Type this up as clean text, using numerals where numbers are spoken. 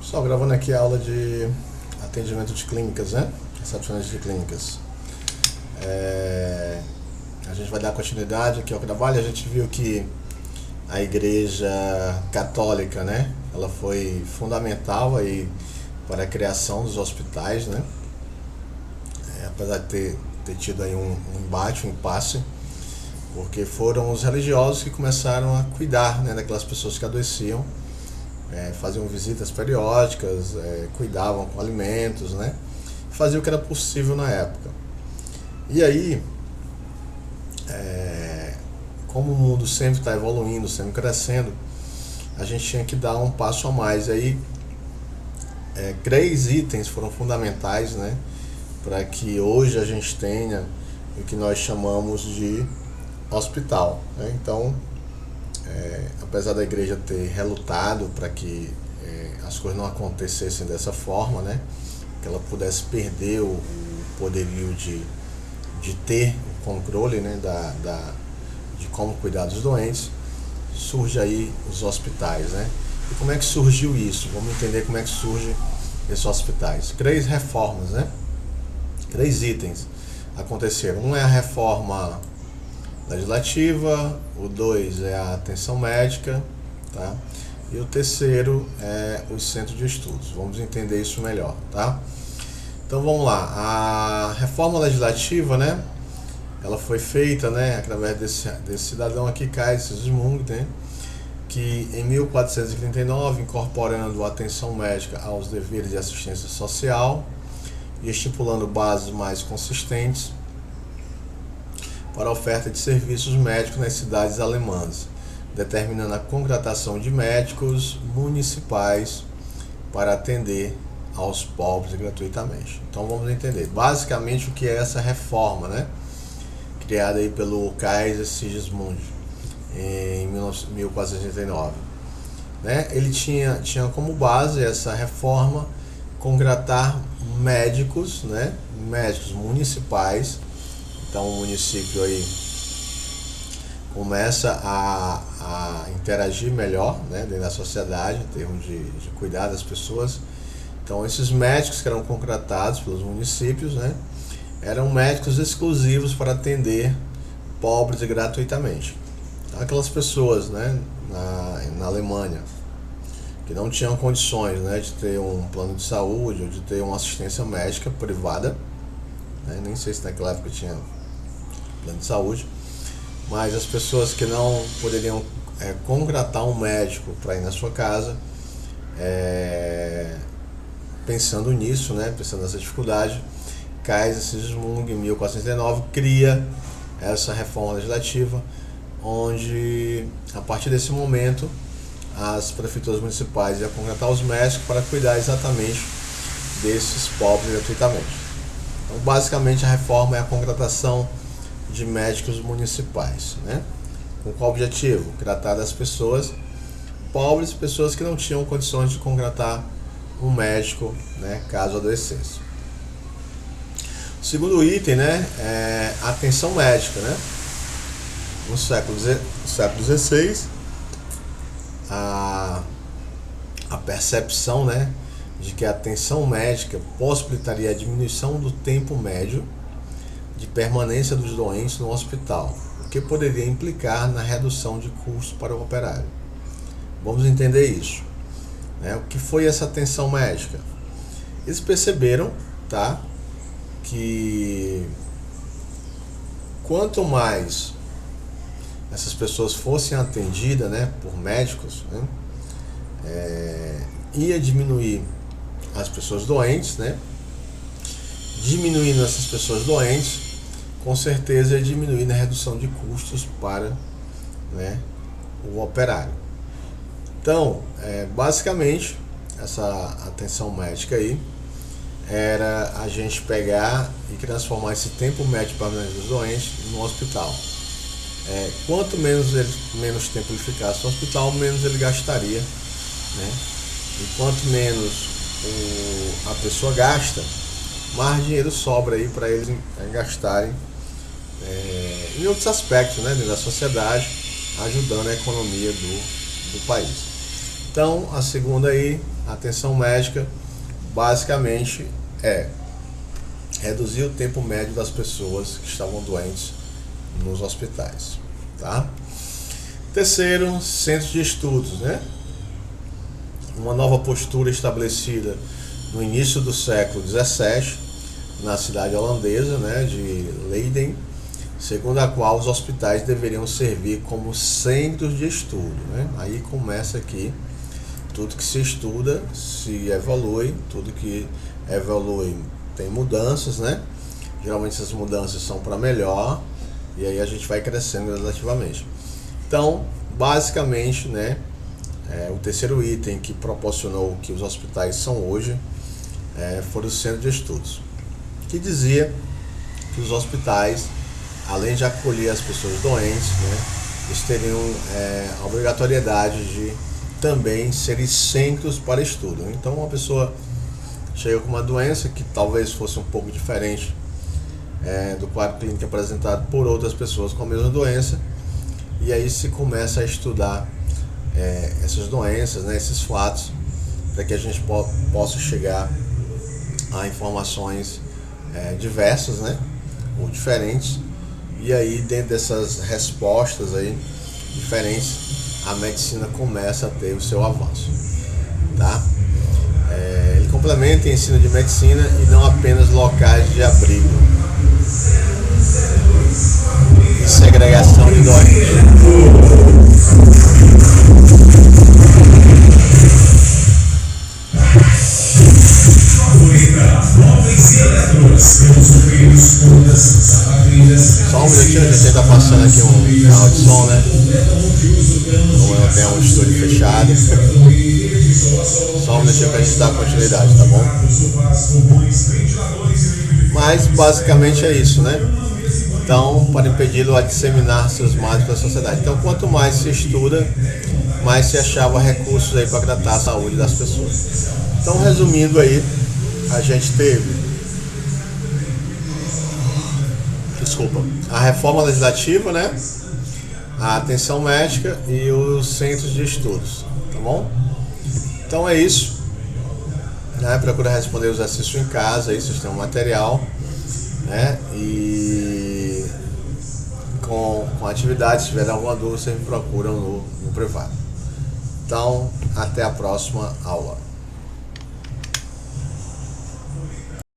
Pessoal, gravando aqui a aula de atendimento de clínicas, né? Recepcionista de clínicas. A gente vai dar continuidade aqui ao trabalho. A gente viu que a Igreja Católica, né? Ela foi fundamental aí para a criação dos hospitais, né? Apesar de ter tido aí um embate, um impasse, porque foram os religiosos que começaram a cuidar, né, daquelas pessoas que adoeciam, faziam visitas periódicas, cuidavam com alimentos, né, faziam o que era possível na época. E aí, como o mundo sempre está evoluindo, sempre crescendo, a gente tinha que dar um passo a mais. E aí, 3 itens foram fundamentais, né, para que hoje a gente tenha o que nós chamamos de hospital, né? Então, apesar da igreja ter relutado para que as coisas não acontecessem dessa forma, né, que ela pudesse perder o poderio de ter o controle, né, de como cuidar dos doentes, surge aí os hospitais, né? E como é que surgiu isso? Vamos entender como é que surgem esses hospitais. 3 reformas, né? 3 itens aconteceram. Um é a reforma legislativa, o 2 é a atenção médica, tá? E o terceiro é os centros de estudos. Vamos entender isso melhor, tá? Então vamos lá. A reforma legislativa, né? Ela foi feita, né, através desse cidadão aqui, Kaiser Sigismund, né? Que em 1439, incorporando a atenção médica aos deveres de assistência social e estipulando bases mais consistentes para a oferta de serviços médicos nas cidades alemãs, determinando a contratação de médicos municipais para atender aos pobres gratuitamente. Então vamos entender basicamente o que é essa reforma, né? Criada aí pelo Kaiser Sigismund em 1489. Né? Ele tinha como base essa reforma contratar médicos, né? Médicos municipais. Então o município aí começa a interagir melhor, né, dentro da sociedade, em termos de cuidar das pessoas. Então esses médicos que eram contratados pelos municípios, né, eram médicos exclusivos para atender pobres gratuitamente. Então, aquelas pessoas, né, na Alemanha que não tinham condições, né, de ter um plano de saúde ou de ter uma assistência médica privada, né, nem sei se naquela época tinha plano de saúde, mas as pessoas que não poderiam contratar um médico para ir na sua casa, pensando nisso, né, pensando nessa dificuldade, Kaiser Sigismund, em 1409, cria essa reforma legislativa, onde, a partir desse momento, as prefeituras municipais iam contratar os médicos para cuidar exatamente desses pobres gratuitamente. Então, basicamente, a reforma é a contratação de médicos municipais, né? Com qual objetivo? Tratar das pessoas pobres, pessoas que não tinham condições de contratar um médico, né, caso adoecesse. O segundo item, né, é a atenção médica, né? No século XVI, a percepção, né, de que a atenção médica possibilitaria a diminuição do tempo médio de permanência dos doentes no hospital, o que poderia implicar na redução de custos para o operário. Vamos entender isso, né? O que foi essa atenção médica? Eles perceberam, tá, que quanto mais essas pessoas fossem atendidas, né, por médicos, né, ia diminuir as pessoas doentes, né? Diminuindo essas pessoas doentes, com certeza ia diminuir na redução de custos para, né, o operário. Então, basicamente, essa atenção médica aí era a gente pegar e transformar esse tempo médio permanente dos doentes no hospital. Quanto menos tempo ele ficasse no hospital, menos ele gastaria, né? E quanto menos a pessoa gasta, mais dinheiro sobra aí para eles gastarem em outros aspectos, né, da sociedade, ajudando a economia do país. Então, a segunda aí, a atenção médica, basicamente é reduzir o tempo médio das pessoas que estavam doentes nos hospitais, tá? Terceiro, centros de estudos, né? Uma nova postura estabelecida no início do século XVII na cidade holandesa, né, de Leiden, segundo a qual os hospitais deveriam servir como centros de estudo, né? Aí começa aqui, tudo que se estuda se evolui, tudo que evolui tem mudanças, né? Geralmente essas mudanças são para melhor e aí a gente vai crescendo relativamente. Então, basicamente, né, o terceiro item que proporcionou o que os hospitais são hoje foram os centros de estudos, que dizia que os hospitais, além de acolher as pessoas doentes, né, eles teriam a obrigatoriedade de também serem centros para estudo. Então, uma pessoa chega com uma doença que talvez fosse um pouco diferente do quadro clínico apresentado por outras pessoas com a mesma doença, e aí se começa a estudar essas doenças, né, esses fatos, para que a gente possa chegar a informações diversas, né, ou diferentes, e aí dentro dessas respostas aí diferentes, a medicina começa a ter o seu avanço, tá? Ele complementa o ensino de medicina e não apenas locais de abrigo e segregação de doentes. Só um minutinho, a gente está passando aqui um carro de som, né? Como eu tenho um estúdio fechado. Só um minutinho para a gente dar continuidade, tá bom? Mas basicamente é isso, né? Então, para impedi-lo a disseminar seus males para a sociedade. Então, quanto mais se estuda, mais se achava recursos aí para tratar a saúde das pessoas. Então, resumindo aí, a gente teve a reforma legislativa, né? A atenção médica e os centros de estudos, tá bom? Então é isso, né? Procura responder o exercício em casa, aí vocês têm um material, né? E com atividade, se tiver alguma dúvida, vocês me procuram no privado. Então, até a próxima aula.